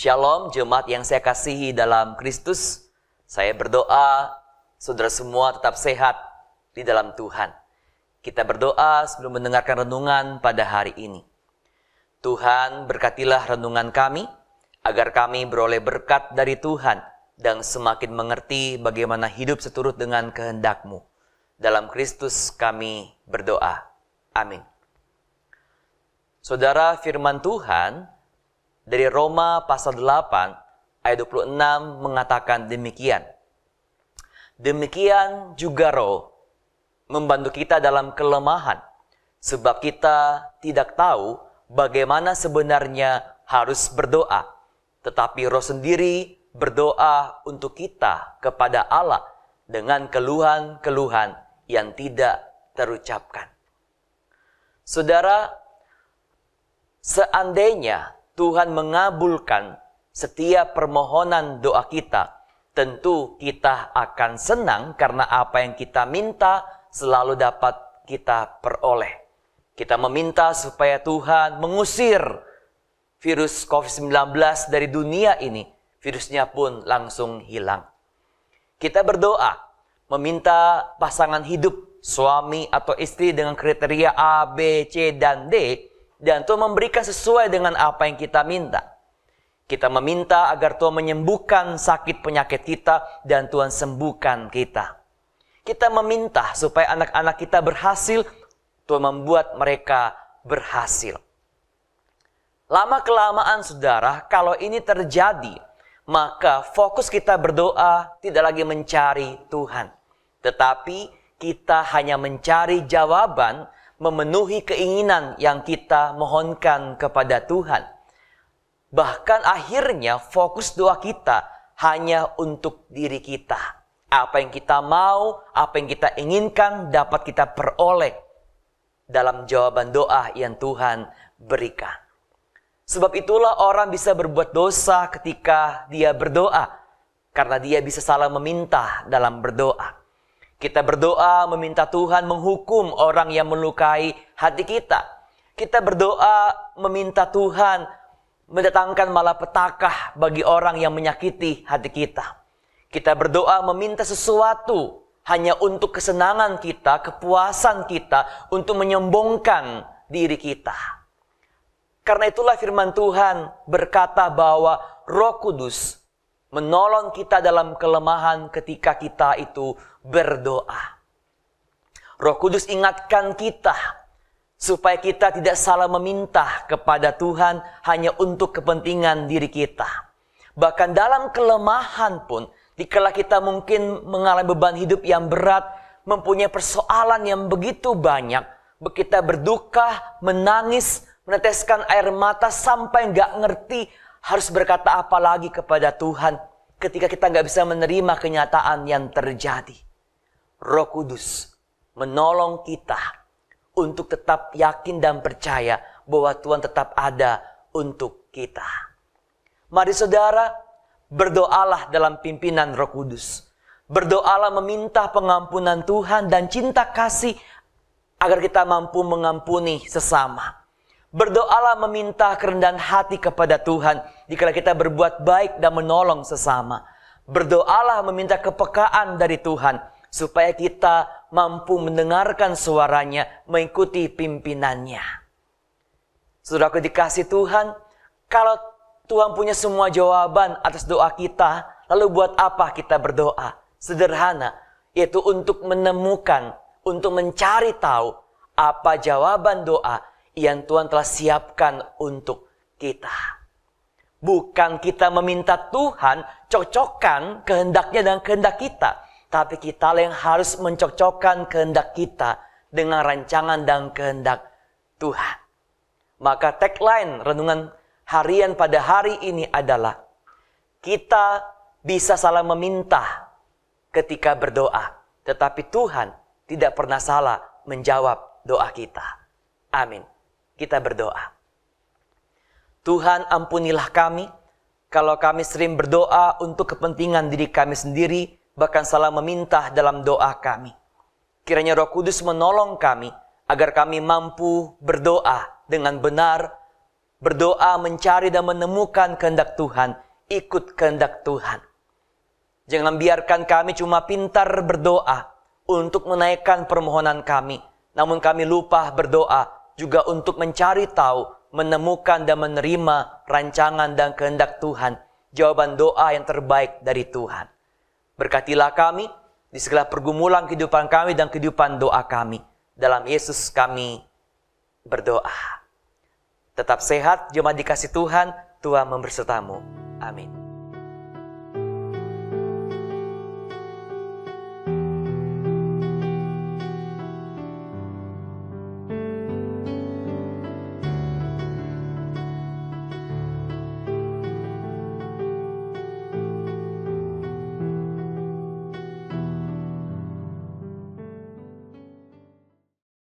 Shalom jemaat yang saya kasihi dalam Kristus. Saya berdoa saudara semua tetap sehat di dalam Tuhan. Kita berdoa sebelum mendengarkan renungan pada hari ini. Tuhan berkatilah renungan kami, agar kami beroleh berkat dari Tuhan dan semakin mengerti bagaimana hidup seturut dengan kehendak-Mu. Dalam Kristus kami berdoa. Amin. Saudara, firman Tuhan dari Roma pasal 8 ayat 26 mengatakan demikian. Demikian juga Roh membantu kita dalam kelemahan, sebab kita tidak tahu bagaimana sebenarnya harus berdoa. Tetapi Roh sendiri berdoa untuk kita kepada Allah dengan keluhan-keluhan yang tidak terucapkan. Saudara, seandainya Tuhan mengabulkan setiap permohonan doa kita, tentu kita akan senang karena apa yang kita minta selalu dapat kita peroleh. Kita meminta supaya Tuhan mengusir virus COVID-19 dari dunia ini. Virusnya pun langsung hilang. Kita berdoa, meminta pasangan hidup, suami atau istri dengan kriteria A, B, C, dan D, dan Tuhan memberikan sesuai dengan apa yang kita minta. Kita meminta agar Tuhan menyembuhkan sakit penyakit kita dan Tuhan sembuhkan kita. Kita meminta supaya anak-anak kita berhasil, Tuhan membuat mereka berhasil. Lama-kelamaan saudara, kalau ini terjadi, maka fokus kita berdoa tidak lagi mencari Tuhan. Tetapi kita hanya mencari jawaban, memenuhi keinginan yang kita mohonkan kepada Tuhan. Bahkan akhirnya fokus doa kita hanya untuk diri kita. Apa yang kita mau, apa yang kita inginkan dapat kita peroleh dalam jawaban doa yang Tuhan berikan. Sebab itulah orang bisa berbuat dosa ketika dia berdoa, karena dia bisa salah meminta dalam berdoa. Kita berdoa meminta Tuhan menghukum orang yang melukai hati kita. Kita berdoa meminta Tuhan mendatangkan malapetaka bagi orang yang menyakiti hati kita. Kita berdoa meminta sesuatu hanya untuk kesenangan kita, kepuasan kita, untuk menyombongkan diri kita. Karena itulah firman Tuhan berkata bahwa Roh Kudus menolong kita dalam kelemahan ketika kita itu berdoa. Roh Kudus ingatkan kita supaya kita tidak salah meminta kepada Tuhan hanya untuk kepentingan diri kita. Bahkan dalam kelemahan pun, dikala kita mungkin mengalami beban hidup yang berat, mempunyai persoalan yang begitu banyak, kita berduka, menangis, meneteskan air mata sampai nggak ngerti harus berkata apa lagi kepada Tuhan ketika kita nggak bisa menerima kenyataan yang terjadi. Roh Kudus menolong kita untuk tetap yakin dan percaya bahwa Tuhan tetap ada untuk kita. Mari saudara, berdoalah dalam pimpinan Roh Kudus. Berdoalah meminta pengampunan Tuhan dan cinta kasih agar kita mampu mengampuni sesama. Berdoalah meminta kerendahan hati kepada Tuhan jika kita berbuat baik dan menolong sesama. Berdoalah meminta kepekaan dari Tuhan supaya kita mampu mendengarkan suaranya, mengikuti pimpinannya. Saudaraku dikasih Tuhan, kalau Tuhan punya semua jawaban atas doa kita, lalu buat apa kita berdoa? Sederhana, yaitu untuk menemukan, untuk mencari tahu apa jawaban doa yang Tuhan telah siapkan untuk kita. Bukan kita meminta Tuhan cocokkan kehendaknya dengan kehendak kita, tapi kita yang harus mencocokkan kehendak kita dengan rancangan dan kehendak Tuhan. Maka tagline renungan harian pada hari ini adalah, kita bisa salah meminta ketika berdoa, tetapi Tuhan tidak pernah salah menjawab doa kita. Amin. Kita berdoa. Tuhan, ampunilah kami kalau kami sering berdoa untuk kepentingan diri kami sendiri, bahkan salah meminta dalam doa kami. Kiranya Roh Kudus menolong kami agar kami mampu berdoa dengan benar, berdoa, mencari dan menemukan kehendak Tuhan, ikut kehendak Tuhan. Jangan biarkan kami cuma pintar berdoa untuk menaikkan permohonan kami, namun kami lupa berdoa juga untuk mencari tahu, menemukan dan menerima rancangan dan kehendak Tuhan, jawaban doa yang terbaik dari Tuhan. Berkatilah kami di segala pergumulan kehidupan kami dan kehidupan doa kami. Dalam Yesus kami berdoa. Tetap sehat, jemaat dikasih Tuhan, Tuhan membersertamu. Amin.